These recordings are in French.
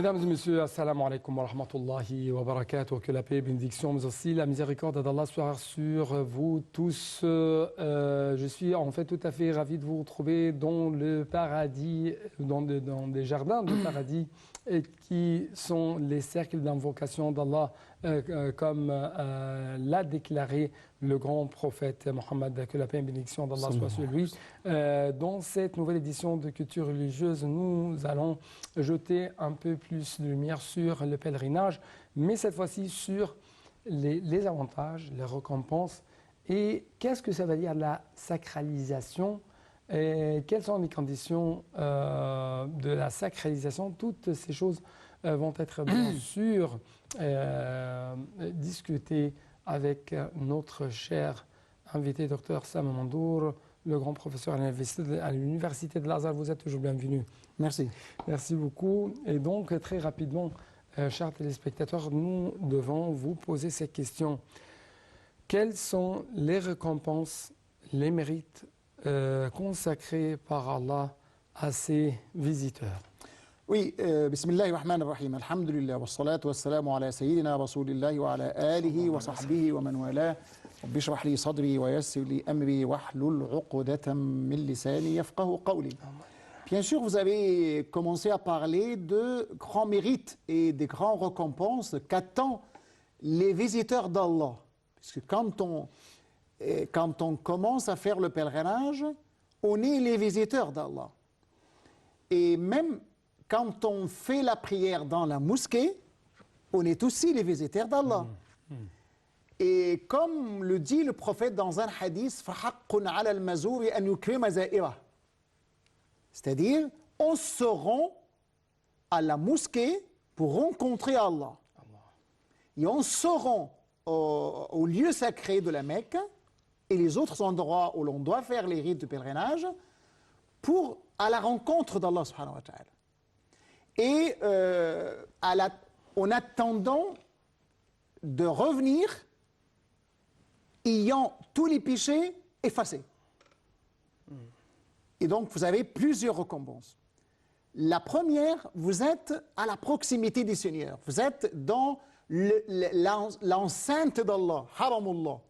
Mesdames et messieurs, assalamu alaikum wa rahmatullahi wa barakatuh. Que la paix et bénédiction, mais aussi la miséricorde d'Allah soit sur vous tous. Je suis en fait tout à fait ravi de vous retrouver dans le paradis, dans des jardins de paradis qui sont les cercles d'invocation d'Allah, comme l'a déclaré le grand prophète Mohammed, que la paix et bénédiction d'Allah soit sur lui. Dans cette nouvelle édition de Culture religieuse, nous allons jeter un peu plus de lumière sur le pèlerinage, mais cette fois-ci sur les avantages, les récompenses et qu'est-ce que ça veut dire la sacralisation et quelles sont les conditions de la sacralisation. Toutes ces choses vont être bien sûr discutées avec notre cher invité, Dr Sam Mandour, le grand professeur à l'Université de Lazare. Vous êtes toujours bienvenu. Merci. Merci beaucoup. Et donc, très rapidement, chers téléspectateurs, nous devons vous poser ces questions. Quelles sont les récompenses, les mérites consacrés par Allah à ses visiteurs? Oui, bismillahir rahmanir rahim. Alhamdulillah, wa salatu wa salamu ala sayyidina rasulillahi wa ala alihi wa sahbihi wa man wala. Rabbi shrah li sadri wa yassir li amri wahlul 'uqdatan min lisani yafqahu qawli. Bien sûr, vous avez commencé à parler de grands mérites et des grandes récompenses qu'attendent les visiteurs d'Allah. Puisque quand on commence à faire le pèlerinage, on est les visiteurs d'Allah. Et même quand on fait la prière dans la mosquée, on est aussi les visiteurs d'Allah. Et comme le dit le prophète dans un hadith, فَحَقٌّ عَلَى الْمَزُورِ أَنْ يُكْرِمَ زَائِرَهُ. C'est-à-dire, on se rend à la mosquée pour rencontrer Allah. Et on se rend au lieu sacré de la Mecque et les autres endroits où l'on doit faire les rites de pèlerinage pour à la rencontre d'Allah subhanahu wa ta'ala. Et en attendant de revenir, ayant tous les péchés effacés. Et donc, vous avez plusieurs récompenses. La première, vous êtes à la proximité du Seigneur. Vous êtes dans l'enceinte d'Allah, Haramullah.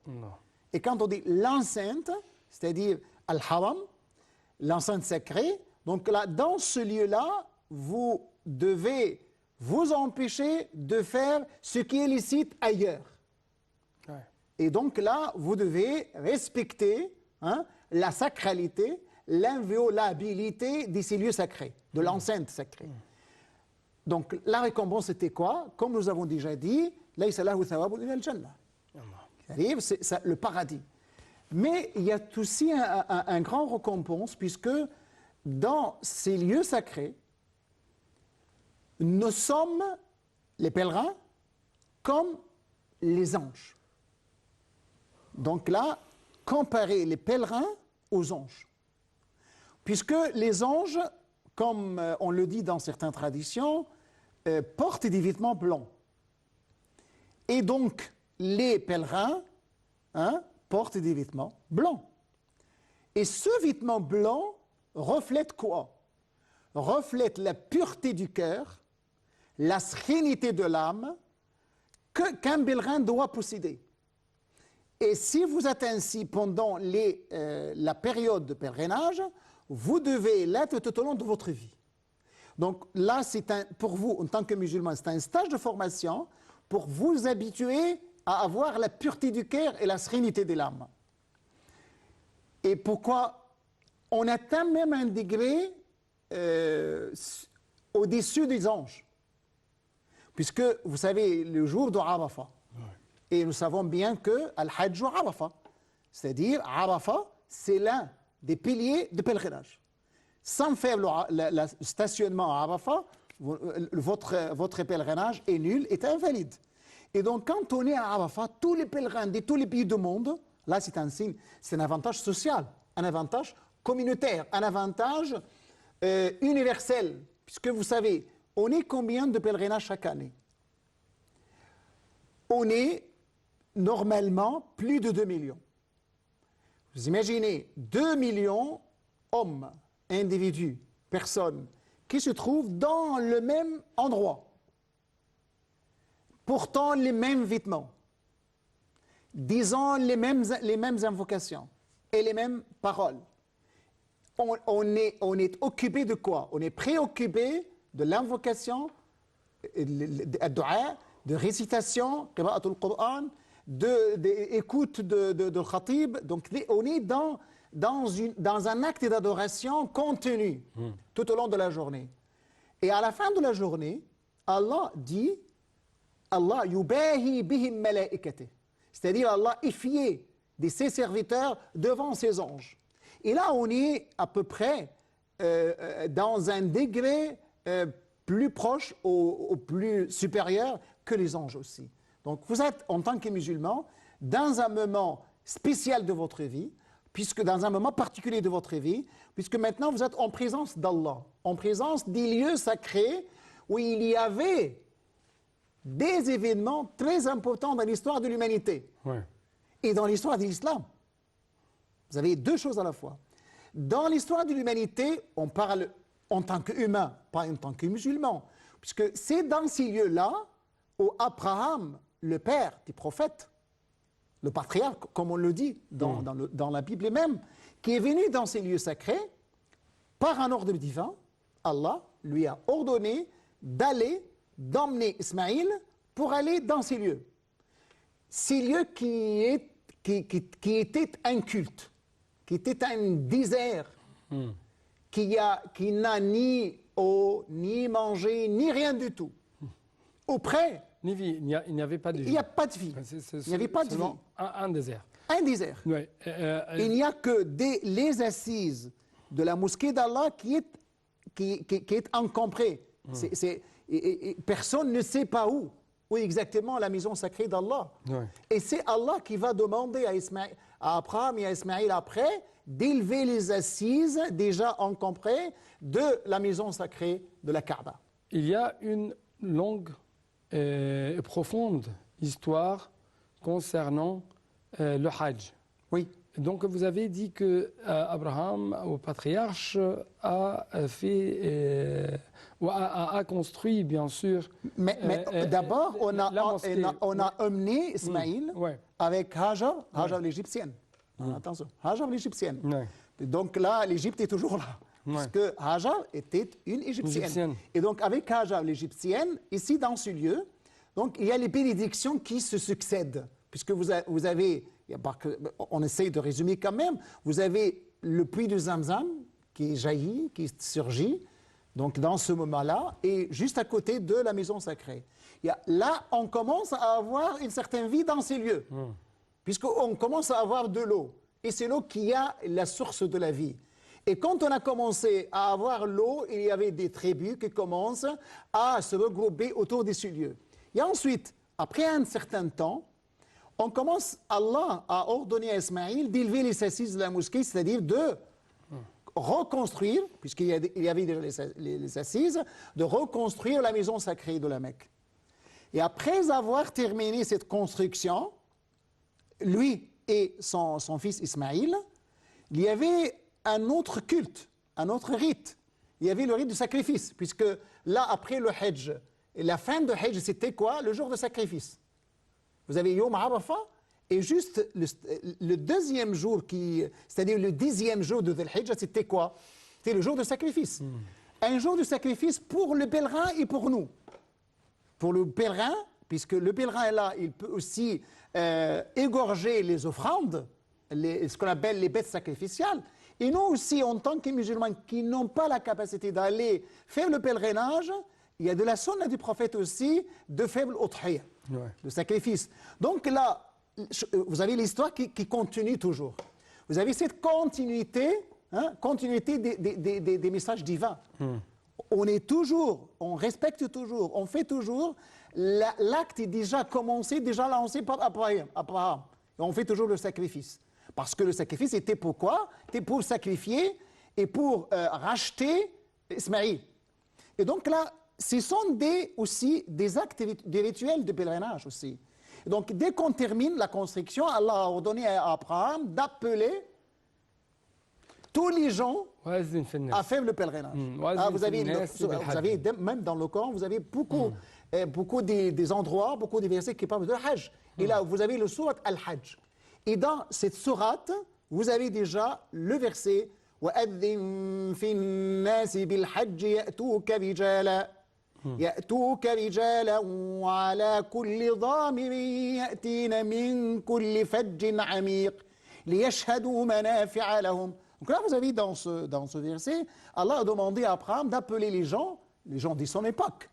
Et quand on dit l'enceinte, c'est-à-dire Al-Haram, l'enceinte sacrée, donc là, dans ce lieu-là, vous devez vous empêcher de faire ce qui est licite ailleurs. Ouais. Et donc là, vous devez respecter la sacralité, l'inviolabilité de ces lieux sacrés, de l'enceinte sacrée. Donc la récompense c'était quoi? Comme nous avons déjà dit, c'est le paradis. Mais il y a aussi un grand récompense, puisque dans ces lieux sacrés, nous sommes les pèlerins comme les anges. Donc là, comparer les pèlerins aux anges. Puisque les anges, comme on le dit dans certaines traditions, portent des vêtements blancs. Et donc, les pèlerins portent des vêtements blancs. Et ce vêtement blanc reflète quoi? Reflète la pureté du cœur, la sérénité de l'âme qu'un pèlerin doit posséder. Et si vous êtes ainsi pendant la période de pèlerinage, vous devez l'être tout au long de votre vie. Donc là, pour vous, en tant que musulman, c'est un stage de formation pour vous habituer à avoir la pureté du cœur et la sérénité de l'âme. Et pourquoi on atteint même un degré au-dessus des anges. Puisque, vous savez, le jour de Arafat, et nous savons bien que Al-Hajj Arafat, c'est-à-dire Arafat, c'est l'un des piliers de pèlerinage. Sans faire le stationnement à Arafat, votre pèlerinage est nul, est invalide. Et donc, quand on est à Arafat, tous les pèlerins de tous les pays du monde, là c'est un signe, c'est un avantage social, un avantage communautaire, un avantage universel. Puisque vous savez, on est combien de pèlerinages chaque année? On est normalement plus de 2 millions. Vous imaginez 2 millions hommes, individus, personnes qui se trouvent dans le même endroit. portant les mêmes vêtements, disant les mêmes invocations et les mêmes paroles. On est occupé de quoi? On est préoccupé de l'invocation, de dua, de récitation, qira'atul Qur'an, d'écoute de khatib. Donc on est dans un acte d'adoration contenu tout au long de la journée. Et à la fin de la journée, Allah dit, Allah yubahi bihim malaikatih. C'est-à-dire Allah est fier de ses serviteurs devant ses anges. Et là, on est à peu près dans un degré plus proche au plus supérieur que les anges aussi. Donc vous êtes, en tant que musulman, dans un moment spécial de votre vie, puisque dans un moment particulier de votre vie, puisque maintenant vous êtes en présence d'Allah, en présence des lieux sacrés où il y avait des événements très importants dans l'histoire de l'humanité et dans l'histoire de l'islam. Vous avez deux choses à la fois. Dans l'histoire de l'humanité, on parle en tant qu'humain, pas en tant que musulman, puisque c'est dans ces lieux-là où Abraham, le père des prophètes, le patriarche, comme on le dit dans la Bible même, qui est venu dans ces lieux sacrés, par un ordre divin, Allah lui a ordonné d'emmener Ismaïl pour aller dans ces lieux. Ces lieux qui étaient un culte, qui était un désert, qui n'a ni eau, ni manger, ni rien du tout. Auprès, Ni vie, il n'y avait pas de vie. il n'y a pas de vie. Il n'y avait pas de vie. Un désert. Un désert. Ouais. Il n'y a que les assises de la mosquée d'Allah qui est encombrée. Personne ne sait pas où exactement la maison sacrée d'Allah. Ouais. Et c'est Allah qui va demander à Abraham et à Ismaïl après d'élever les assises déjà encombrées de la maison sacrée de la Kaaba. Il y a une longue et profonde histoire concernant le Hajj. Oui. Donc vous avez dit que Abraham, au patriarche, a construit bien sûr. Mais d'abord, on a emmené Mm. Ismaïl Ouais. avec Hajar l'égyptienne. Attention, Hajar l'égyptienne. Ouais. Donc là, l'Égypte est toujours là. Puisque Hajar était une égyptienne. Et donc avec Hajar l'égyptienne, ici dans ce lieu, donc il y a les bénédictions qui se succèdent. Puisque vous avez, on essaye de résumer quand même, vous avez le puits de Zamzam qui jaillit, qui surgit, donc dans ce moment-là, et juste à côté de la maison sacrée. Là, on commence à avoir une certaine vie dans ces lieux, puisqu'on commence à avoir de l'eau. Et c'est l'eau qui a la source de la vie. Et quand on a commencé à avoir l'eau, il y avait des tribus qui commencent à se regrouper autour de ces lieux. Et ensuite, après un certain temps, Allah a ordonné à Ismaïl d'élever les assises de la mosquée, c'est-à-dire de reconstruire, puisqu'il y avait déjà les assises, de reconstruire la maison sacrée de la Mecque. Et après avoir terminé cette construction, lui et son fils Ismaïl, il y avait un autre culte, un autre rite. Il y avait le rite du sacrifice, puisque là, après le Hajj, la fin de Hajj, c'était quoi? Le jour de sacrifice. Vous avez Yom Arafah, et juste le deuxième jour, c'est-à-dire le 10e jour de Dhul Hijjah, c'était quoi? C'était le jour de sacrifice. Un jour de sacrifice pour le pèlerin et pour nous. Pour le pèlerin, puisque le pèlerin est là, il peut aussi égorger les offrandes, ce qu'on appelle les bêtes sacrificiales. Et nous aussi, en tant que musulmans qui n'ont pas la capacité d'aller faire le pèlerinage, il y a de la sunna du prophète aussi de faire l'udhiyah, le sacrifice. Donc là, vous avez l'histoire qui continue toujours. Vous avez cette continuité, des messages divins. On est toujours, on respecte toujours, on fait toujours. L'acte est déjà commencé, déjà lancé par Abraham. Et on fait toujours le sacrifice. Parce que le sacrifice était pourquoi? C'était pour sacrifier et pour racheter Ismaïl. Et donc là, ce sont aussi des actes, des rituels de pèlerinage aussi. Et donc dès qu'on termine la construction, Allah a ordonné à Abraham d'appeler tous les gens à faire le pèlerinage. Vous avez même dans le Coran, vous avez beaucoup beaucoup des endroits, beaucoup des versets qui parlent de Hajj. Et là, vous avez le sourate Al-Hajj. Et dans cette sourate, vous avez déjà le verset وَأَذِّن فِي النَّاسِ بِالْحَجِّ يَأْتُوكَ رِجَالًا وَعَلَى كُلِّ ضَامِرٍ يَأْتِينَ مِنْ كُلِّ فَجٍّ عَمِيقٍ لِيَشْهَدُوا مَنَافِعَ لَهُم. Donc là, vous avez dans ce verset, Allah a demandé à Abraham d'appeler les gens de son époque,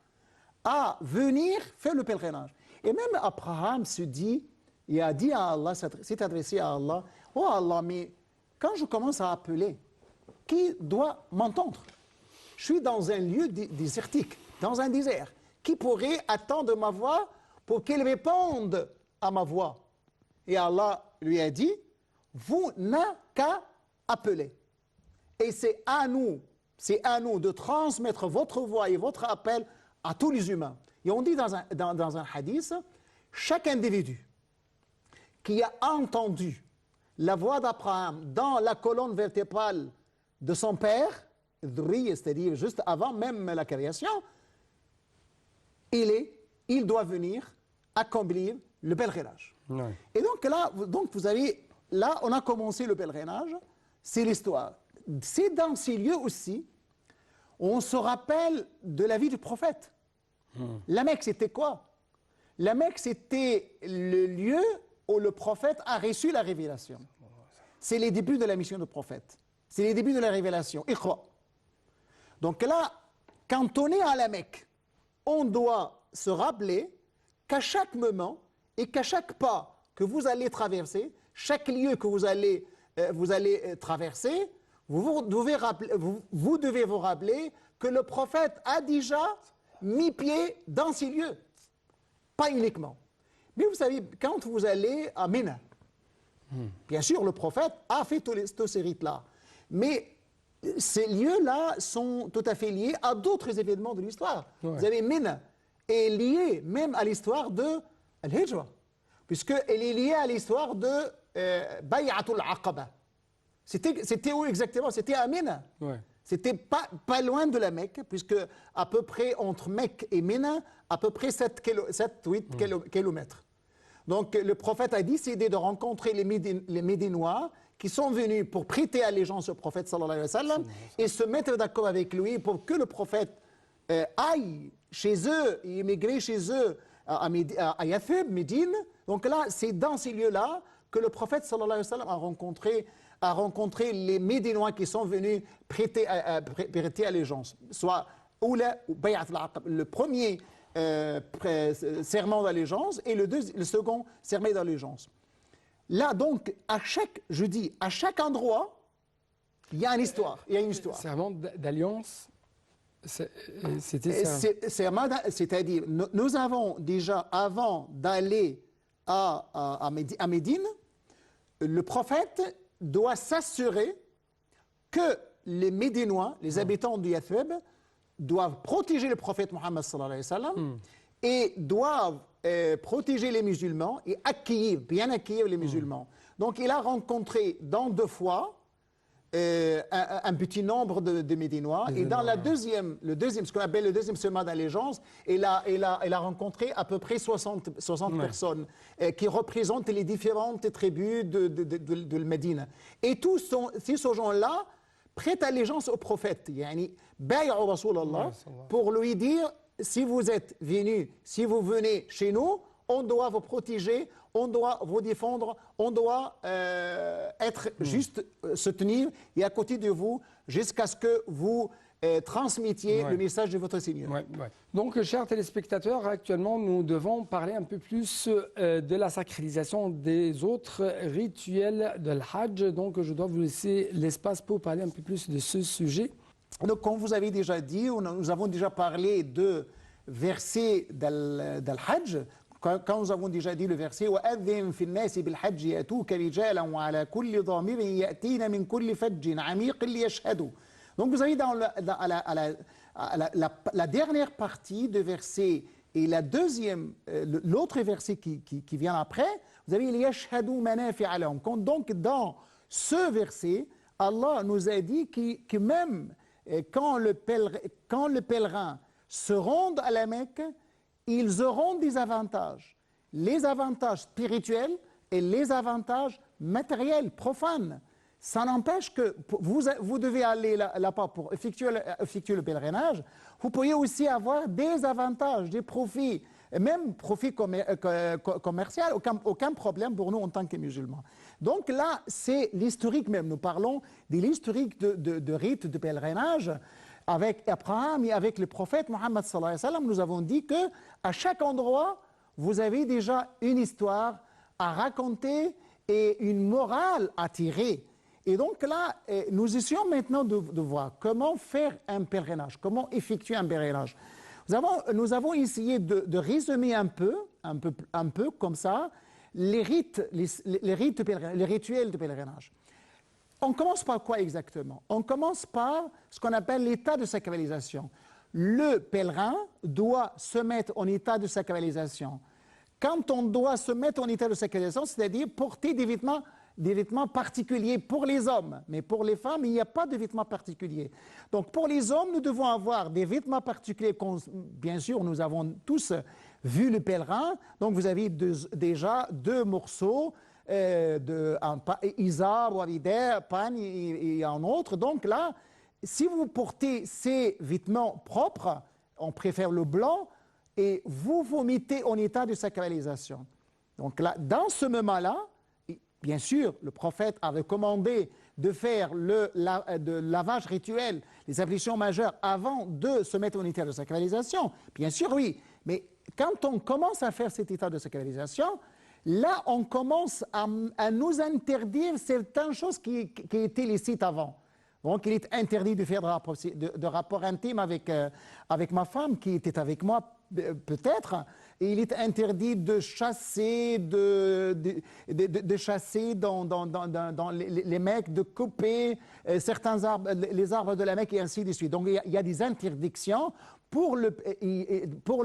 à venir faire le pèlerinage. Et même Abraham se dit, il a dit à Allah, s'est adressé à Allah, oh Allah, mais quand je commence à appeler, qui doit m'entendre? Je suis dans un lieu désertique, dans un désert. Qui pourrait attendre ma voix pour qu'il réponde à ma voix? Et Allah lui a dit, vous n'avez qu'à appeler. Et c'est à nous de transmettre votre voix et votre appel à tous les humains. Et on dit dans un hadith, chaque individu qui a entendu la voix d'Abraham dans la colonne vertébrale de son père, c'est-à-dire juste avant même la création, il doit venir accomplir le pèlerinage. Ouais. Et donc là, on a commencé le pèlerinage, c'est l'histoire. C'est dans ces lieux aussi, on se rappelle de la vie du prophète. La Mecque, c'était quoi? La Mecque, c'était le lieu où le prophète a reçu la révélation. C'est les débuts de la mission du prophète. C'est les débuts de la révélation. Iqra. Donc là, quand on est à la Mecque, on doit se rappeler qu'à chaque moment et qu'à chaque pas que vous allez traverser, chaque lieu que vous allez traverser, vous devez vous rappeler que le prophète a déjà mis pied dans ces lieux. Pas uniquement. Mais vous savez, quand vous allez à Mina, bien sûr, le prophète a fait tous ces rites-là. Mais ces lieux-là sont tout à fait liés à d'autres événements de l'histoire. Ouais. Vous avez Mina est liée même à l'histoire de Al-Hijra, puisqu'elle est liée à l'histoire de Bay'atul Aqaba. C'était où exactement? C'était à Mina. Ouais. C'était pas loin de la Mecque, puisque à peu près entre Mecque et Mina, à peu près 7-8 kilomètres. Donc le prophète a décidé de rencontrer les Médinois qui sont venus pour prêter allégeance au prophète sallallahu alayhi wa sallam et se mettre d'accord avec lui pour que le prophète aille chez eux et émigrer chez eux à Yathrib, Médine. Donc là, c'est dans ces lieux-là que le prophète sallallahu alayhi wa sallam a rencontré les Médinois qui sont venus prêter allégeance, soit Oula ou Bay'at al-Aqaba, le premier serment d'allégeance et le second serment d'allégeance. Là, donc, à chaque endroit, il y a une histoire. Serment d'alliance, c'est-à-dire, nous avons déjà, avant d'aller à Médine, le prophète doit s'assurer que les Médinois, les habitants de Yathrib, doivent protéger le prophète Mohammed sallallahu alayhi wa sallam et doivent protéger les musulmans et bien accueillir les musulmans. Donc il a rencontré dans 2 fois un petit nombre de Médinois et dans le deuxième, ce qu'on appelle le deuxième serment d'allégeance, il a rencontré à peu près 60 personnes qui représentent les différentes tribus de Médine. Et tous ces gens-là prêtent allégeance au prophète, bay'u Rasulallah, pour lui dire, si vous êtes venus, si vous venez chez nous, on doit vous protéger, on doit vous défendre, on doit être juste, se tenir et à côté de vous jusqu'à ce que vous transmettiez le message de votre Seigneur. Donc, chers téléspectateurs, actuellement, nous devons parler un peu plus de la sacralisation des autres rituels de l'Hajj. Donc, je dois vous laisser l'espace pour parler un peu plus de ce sujet. Donc, comme vous avez déjà dit, nous avons déjà parlé de versets d'Al-Hajj. Quand nous avons déjà dit le verset وَأَذِّن فِي النَّاسِ بِالْحَجِّ يَأْتُوكَ رِجَالًا وَعَلَى كُلِّ ضَامِرٍ يَأْتِينَ مِنْ كُلِّ فَجٍّ عَمِيقٍ لِيَشْهَدُوا. Donc vous avez dans la dernière partie de verset et l'autre verset qui vient après, vous avez لِيَشْهَدُوا مَنَافِعَ لَهُمْ. Donc dans ce verset, Allah nous a dit que même quand le pèlerin se rend à la Mecque, ils auront des avantages. Les avantages spirituels et les avantages matériels, profanes. Ça n'empêche que vous devez aller là-bas pour effectuer le pèlerinage. Vous pourriez aussi avoir des avantages, des profits, et même profits commerciaux, aucun problème pour nous en tant que musulmans. Donc là, c'est l'historique même. Nous parlons de l'historique de rites de pèlerinage. Avec Abraham et avec le prophète Mohammed sallallahu alayhi wa sallam, nous avons dit qu'à chaque endroit, vous avez déjà une histoire à raconter et une morale à tirer. Et donc là, nous essayons maintenant de voir comment faire un pèlerinage, comment effectuer un pèlerinage. Nous avons essayé de résumer un peu comme ça, les rites de pèlerinage, les rituels de pèlerinage. On commence par quoi exactement? On commence par ce qu'on appelle l'état de sacralisation. Le pèlerin doit se mettre en état de sacralisation. Quand on doit se mettre en état de sacralisation, c'est-à-dire porter des vêtements particuliers pour les hommes, mais pour les femmes, il n'y a pas de vêtements particuliers. Donc pour les hommes, nous devons avoir des vêtements particuliers. Bien sûr, nous avons tous vu le pèlerin, donc vous avez déjà 2 morceaux, Izar, Warider, Pagne et un autre. Donc là, si vous portez ces vêtements propres, on préfère le blanc, et vous vous mettez en état de sacralisation. Donc là, dans ce moment-là, bien sûr, le prophète a recommandé de faire le lavage rituel, les ablutions majeures, avant de se mettre en état de sacralisation. Bien sûr, oui. Mais quand on commence à faire cet état de sacralisation, là, on commence à nous interdire certaines choses qui étaient licites avant. Donc, il est interdit de faire de rapport intime avec ma femme qui était avec moi, peut-être. Et il est interdit de chasser, de chasser dans les Mecques, de couper certains arbres, les arbres de la Mecque et ainsi de suite. Donc, il y a des interdictions pour le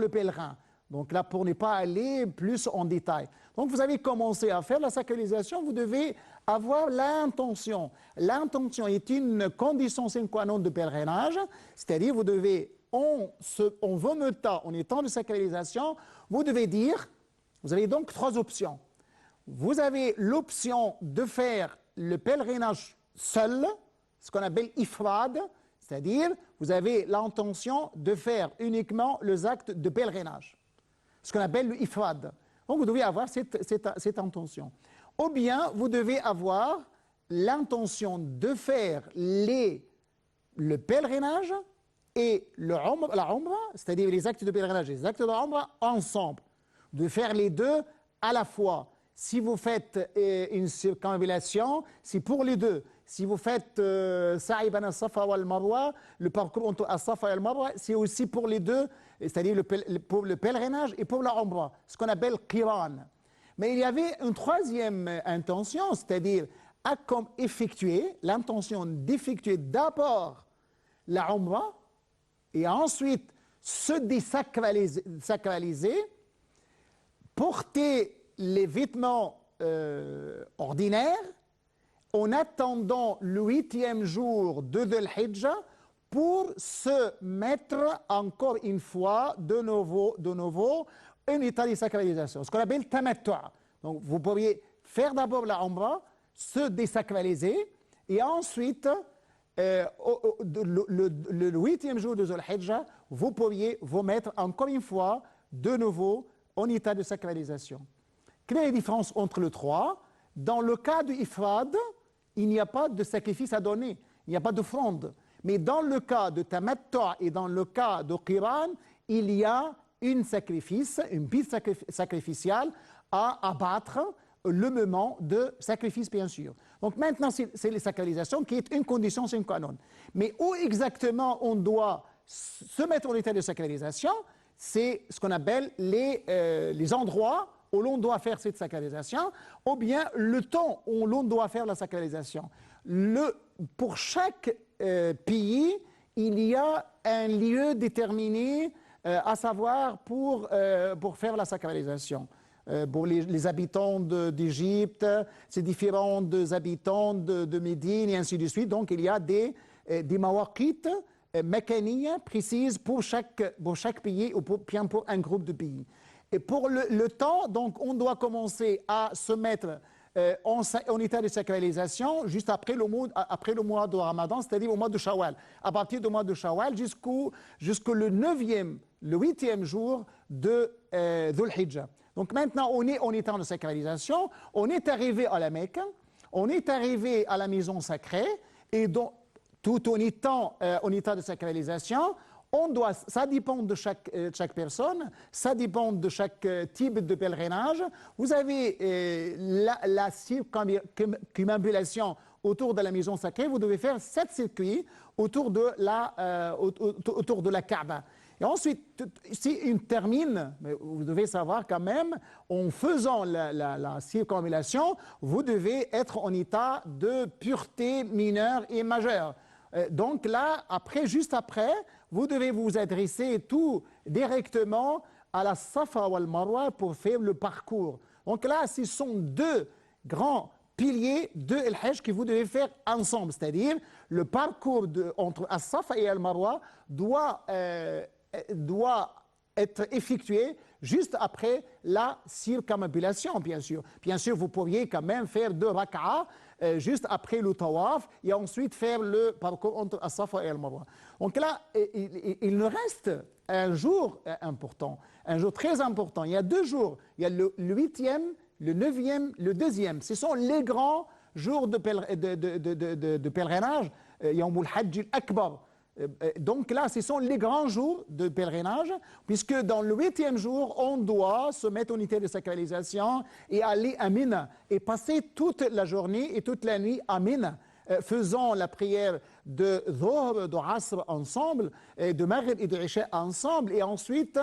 pèlerin. Donc là, pour ne pas aller plus en détail. Donc, vous avez commencé à faire la sacralisation, vous devez avoir l'intention. L'intention est une condition sine qua non de pèlerinage, c'est-à-dire vous devez, en vous mettant en état de sacralisation, vous devez dire, vous avez donc 3 options. Vous avez l'option de faire le pèlerinage seul, ce qu'on appelle ifrad, c'est-à-dire vous avez l'intention de faire uniquement les actes de pèlerinage, ce qu'on appelle le ifrad. Donc vous devez avoir cette intention. Ou bien vous devez avoir l'intention de faire le pèlerinage et la umra, c'est-à-dire les actes de pèlerinage et les actes de umra ensemble. De faire les deux à la fois. Si vous faites une circumambulation, c'est pour les deux. Si vous faites Sa'i ban al-Safa wal Marwa, le parcours entre al-Safa et al-Marwa, c'est aussi pour les deux, c'est-à-dire pour le pèlerinage et pour la umra, ce qu'on appelle qiran. Mais il y avait une troisième intention, c'est-à-dire l'intention d'effectuer d'abord la umra et ensuite se désacraliser, porter les vêtements ordinaires en attendant le 8e jour de Dhul Hijjah pour se mettre encore une fois de nouveau un état de sacralisation, ce qu'on appelle tamattu'. Donc vous pourriez faire d'abord la umra, se désacraliser et ensuite le 8e jour de Dhul Hijjah, vous pourriez vous mettre encore une fois de nouveau en état de sacralisation. Quelle est la différence entre les trois? Dans le cas du ifrad, il n'y a pas de sacrifice à donner, il n'y a pas d'offrande. Mais dans le cas de tamattu' et dans le cas de qiran, il y a une piste sacrificielle à abattre le moment de sacrifice, bien sûr. Donc maintenant, c'est la sacralisation qui est une condition sine qua non. Mais où exactement on doit se mettre en état de sacralisation, c'est ce qu'on appelle les endroits où l'on doit faire cette sacralisation, ou bien le temps où l'on doit faire la sacralisation. Pour chaque pays, il y a un lieu déterminé, à savoir pour faire la sacralisation. Pour les habitants d'Égypte, c'est différent des habitants de Médine et ainsi de suite. Donc il y a des mawaqit mécanique précise pour chaque pays ou bien pour un groupe de pays. Et pour le temps, donc, on doit commencer à se mettre en état de sacralisation juste après le mois de Ramadan, c'est-à-dire au mois de Shawwal. À partir du mois de Shawwal jusqu'au le 8e jour de Dhul Hijjah. Donc maintenant, on est en état de sacralisation, on est arrivé à la Mecque, on est arrivé à la maison sacrée, et donc, tout en étant en état de sacralisation, ça dépend de chaque personne, ça dépend de chaque type de pèlerinage. Vous avez la circumambulation autour de la maison sacrée, vous devez faire 7 circuits autour de la Kaaba. Et ensuite, si on termine, vous devez savoir quand même, en faisant la circumambulation, vous devez être en état de pureté mineure et majeure. Donc là, juste après, vous devez vous adresser tout directement à la Safa ou al Marwa pour faire le parcours. Donc là, ce sont 2 grands piliers de Al-Hajj que vous devez faire ensemble. C'est-à-dire, le parcours entre As-Safa et Al-Marwa doit être effectué juste après la circumambulation, bien sûr. Bien sûr, vous pourriez quand même faire 2 rak'as juste après le tawaf et ensuite faire le parcours entre As-Safa et Al-Marwa. Donc là, il nous reste un jour important, un jour très important. Il y a 2 jours, il y a le 8e, le 9e, le 2e. Ce sont les grands jours de pèlerinage, Yawm al-Hajj al-Akbar. Donc là, ce sont les grands jours de pèlerinage, puisque dans le 8e jour, on doit se mettre en état de sacralisation et aller à Mina, et passer toute la journée et toute la nuit à Mina, faisant la prière de Dhuhr, de Asr ensemble, de Maghrib et de Isha ensemble, et ensuite,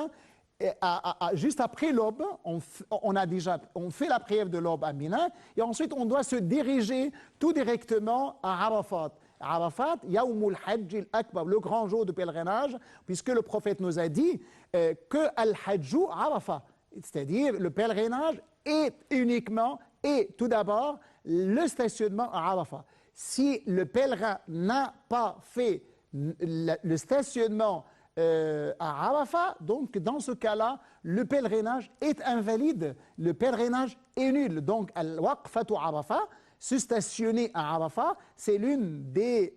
juste après l'aube, on fait la prière de l'aube à Mina, et ensuite on doit se diriger tout directement à Arafat. Arafat, Yawm al-Hajj al-Akbar, le grand jour de pèlerinage, puisque le prophète nous a dit que al-Hajju Arafat, c'est-à-dire le pèlerinage est uniquement et tout d'abord le stationnement à Arafat. Si le pèlerin n'a pas fait le stationnement à Arafat, donc dans ce cas-là, le pèlerinage est invalide, le pèlerinage est nul. Donc, al-Waqfatu Arafat, se stationner à Arafat, c'est l'une des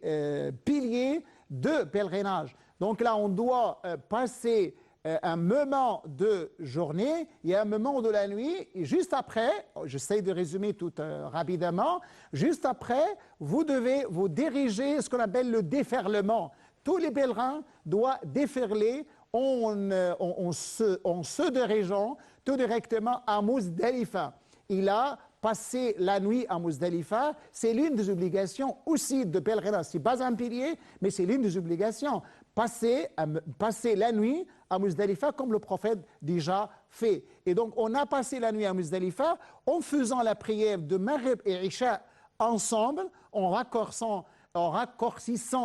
piliers de pèlerinage. Donc là, on doit passer un moment de journée et un moment de la nuit. Et juste après, j'essaie de résumer tout rapidement, juste après, vous devez vous diriger ce qu'on appelle le déferlement. Tous les pèlerins doivent déferler en se dirigeant tout directement à Muzdalifa. Il a passer la nuit à Muzdalifa, c'est l'une des obligations aussi de pèlerinage. Ce n'est pas un pilier, mais c'est l'une des obligations. Passer la nuit à Muzdalifa comme le prophète déjà fait. Et donc, on a passé la nuit à Muzdalifa en faisant la prière de Maghrib et Isha ensemble, en raccourcissant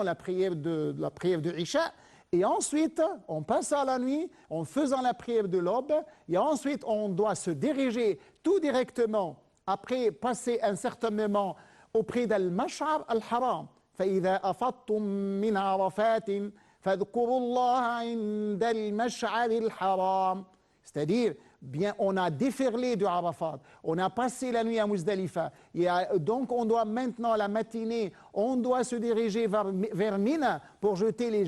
la prière de Isha. Et ensuite, on passe à la nuit en faisant la prière de l'aube. Et ensuite, on doit se diriger tout directement après passer un certain moment auprès d'Al-Mash'ar al-Haram. فَإِذَا أَفَضْتُم مِّنْ عَرَفَاتٍ فَاذْكُرُوا اللَّهَ عِندَ الْمَشْعَرِ الْحَرَامِ. C'est-à-dire, bien, on a déferlé de Arafat, on a passé la nuit à Muzdalifa, donc on doit maintenant, la matinée, on doit se diriger vers Mina pour jeter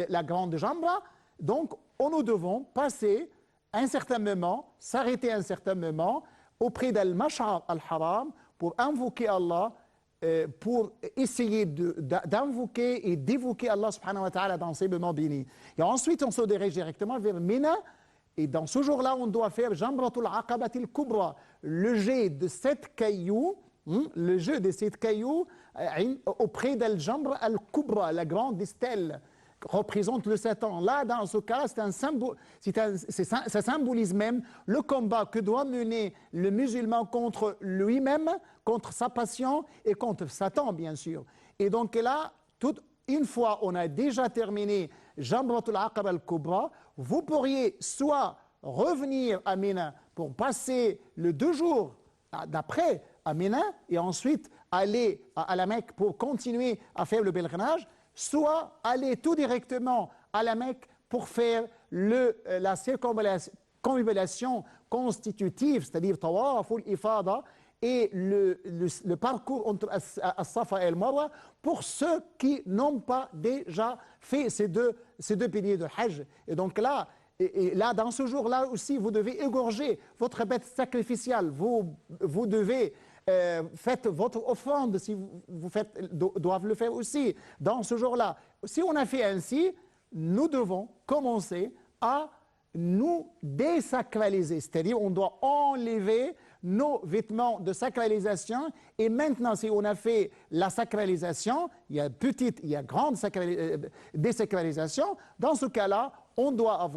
la grande Jamra. Donc, nous devons passer un certain moment, s'arrêter un certain moment, auprès d'Al-Mash'ar al-Haram pour invoquer Allah, pour essayer d'invoquer et d'évoquer Allah subhanahu wa ta'ala dans ces moments bénis. Et ensuite, on se dirige directement vers Mina. Et dans ce jour-là, on doit faire Jamratul Aqabatil Kubra, le jet de 7 cailloux, auprès d'Al-Jamra al-Kubra, la grande stèle, représente le Satan. Là, dans ce cas, ça symbolise même le combat que doit mener le musulman contre lui-même, contre sa passion et contre Satan, bien sûr. Et donc là, une fois on a déjà terminé Jamratul Aqaba al-Kubra, vous pourriez soit revenir à Mina pour passer les 2 jours d'après à Mina et ensuite aller à la Mecque pour continuer à faire le pèlerinage, soit aller tout directement à la Mecque pour faire la circonvallation constitutive, c'est-à-dire Tawaf ou l'Ifada, et le parcours entre As-Safa et Al-Marwa pour ceux qui n'ont pas déjà fait ces deux piliers de Hajj. Et donc là, dans ce jour-là aussi, vous devez égorger votre bête sacrificielle. Vous devez faire votre offrande, si vous doivent le faire aussi dans ce jour-là. Si on a fait ainsi, nous devons commencer à nous désacraliser, c'est-à-dire on doit enlever nos vêtements de sacralisation. Et maintenant, si on a fait la sacralisation, il y a petite, il y a grande désacralisation, dans ce cas-là, on doit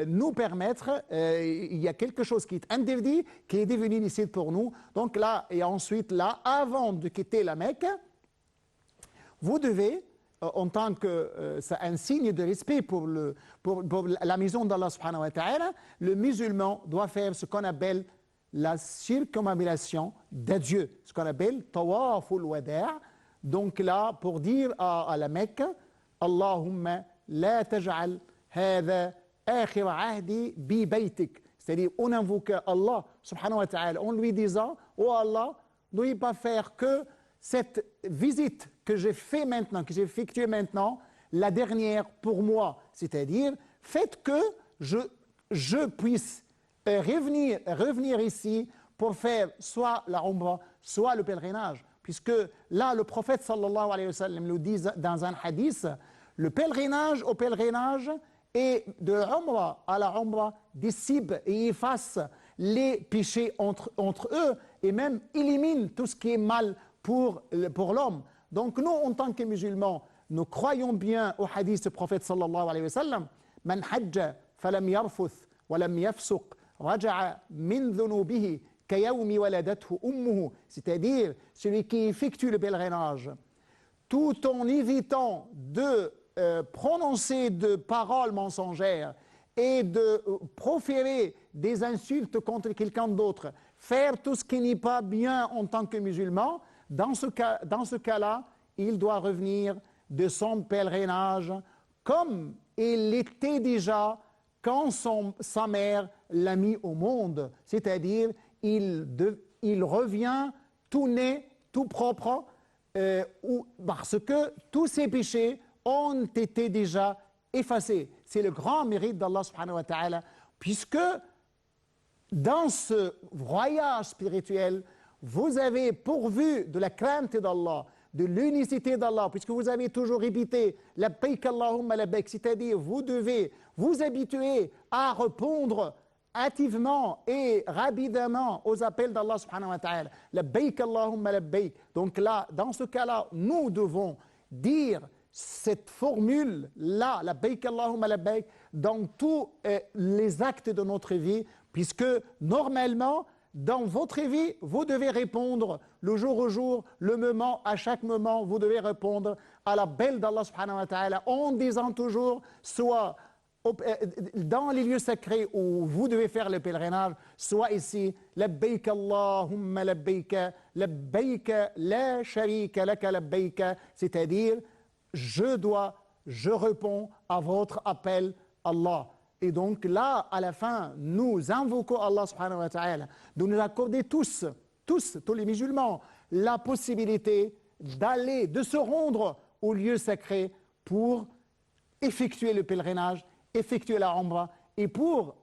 nous permettre, il y a quelque chose qui est interdit, qui est devenu licite pour nous. Donc là, et ensuite là, avant de quitter la Mecque, vous devez, en tant que un signe de respect pour la maison d'Allah subhanahu wa ta'ala, le musulman doit faire ce qu'on appelle la circumambulation d'adieu, ce qu'on appelle Tawaf al-Wada'. Donc là, pour dire à la Mecque, Allahumma la taj'al hadha akhir ahdi bi baytik. C'est-à-dire, on invoque Allah subhanahu wa ta'ala en lui disant, oh Allah, n'oubliez pas faire que cette visite que j'ai fait maintenant, que j'ai effectuée maintenant, la dernière pour moi. C'est-à-dire, faites que je puisse revenir ici pour faire soit la Umrah, soit le pèlerinage. Puisque là, le prophète sallallahu alayhi wa sallam le dit dans un hadith, le pèlerinage au pèlerinage et de Umrah à la Umrah dissipe et efface les péchés entre eux et même élimine tout ce qui est mal pour l'homme. Donc nous, en tant que musulmans, nous croyons bien au hadith du prophète sallallahu alayhi wa sallam, Man hajja falam yarfuth walam yafsuq raja'a min dhunubihi kayawmi waladathu ummuhu. C'est-à-dire celui qui effectue le pèlerinage tout en évitant de prononcer de paroles mensongères et de proférer des insultes contre quelqu'un d'autre, faire tout ce qui n'est pas bien en tant que musulman, dans ce cas-là, il doit revenir de son pèlerinage comme il l'était déjà quand sa mère l'a mis au monde. C'est-à-dire, il revient tout né, tout propre, parce que tous ses péchés ont été déjà effacés. C'est le grand mérite d'Allah subhanahu wa ta'ala, puisque dans ce voyage spirituel, vous avez pourvu de la crainte d'Allah, de l'unicité d'Allah, puisque vous avez toujours répété labbaik Allahumma labbaik, c'est-à-dire vous devez vous habituer à répondre hâtivement et rapidement aux appels d'Allah subhanahu wa ta'ala. Labbaik Allahumma labbaik. Donc là, dans ce cas-là, nous devons dire cette formule-là, labbaik Allahumma labbaik, dans tous les actes de notre vie, puisque normalement, dans votre vie, vous devez répondre le jour au jour, le moment, à chaque moment, vous devez répondre à l'appel d'Allah subhanahu wa ta'ala en disant toujours, soit dans les lieux sacrés où vous devez faire le pèlerinage, soit ici, labbaik Allahumma labbaik, labbaik la sharika laka labbaik, c'est-à-dire, je réponds à votre appel, Allah. Et donc là, à la fin, nous invoquons Allah subhanahu wa ta'ala de nous accorder tous les musulmans, la possibilité de se rendre au lieu sacré pour effectuer le pèlerinage, effectuer la Umrah et pour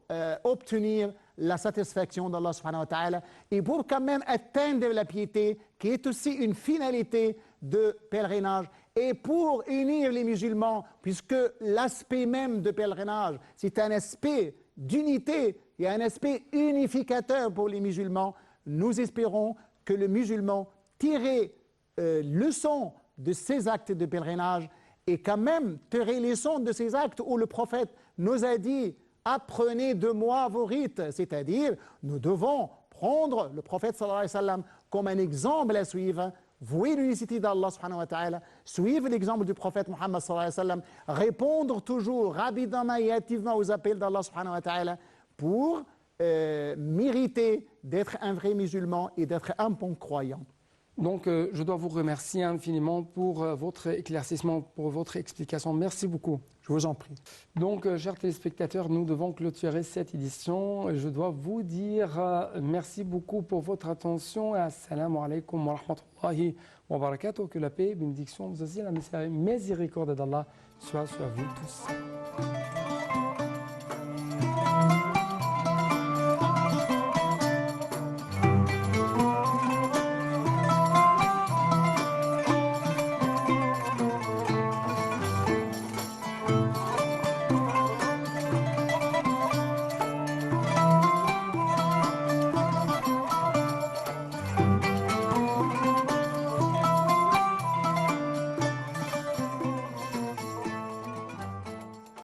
obtenir la satisfaction d'Allah subhanahu wa ta'ala et pour quand même atteindre la piété qui est aussi une finalité de pèlerinage et pour unir les musulmans, puisque l'aspect même de pèlerinage, c'est un aspect d'unité et un aspect unificateur pour les musulmans. Nous espérons que le musulman tirer leçon de ces actes de pèlerinage et quand même tirer leçon de ces actes où le prophète nous a dit « apprenez de moi vos rites », c'est-à-dire nous devons prendre le prophète sallallahu alayhi wa sallam comme un exemple à suivre, vouer l'unicité d'Allah subhanahu wa ta'ala, suivre l'exemple du prophète Muhammad sallallahu alayhi wa sallam, répondre toujours rapidement et activement aux appels d'Allah subhanahu wa ta'ala pour mériter d'être un vrai musulman et d'être un bon croyant. Donc, je dois vous remercier infiniment pour votre éclaircissement, pour votre explication. Merci beaucoup. Je vous en prie. Donc, chers téléspectateurs, nous devons clôturer cette édition. Je dois vous dire merci beaucoup pour votre attention. Assalamu alaikum wa rahmatullahi wa barakatuh. Que la paix, bénédiction, vous aussi, la miséricorde d'Allah soit sur vous tous.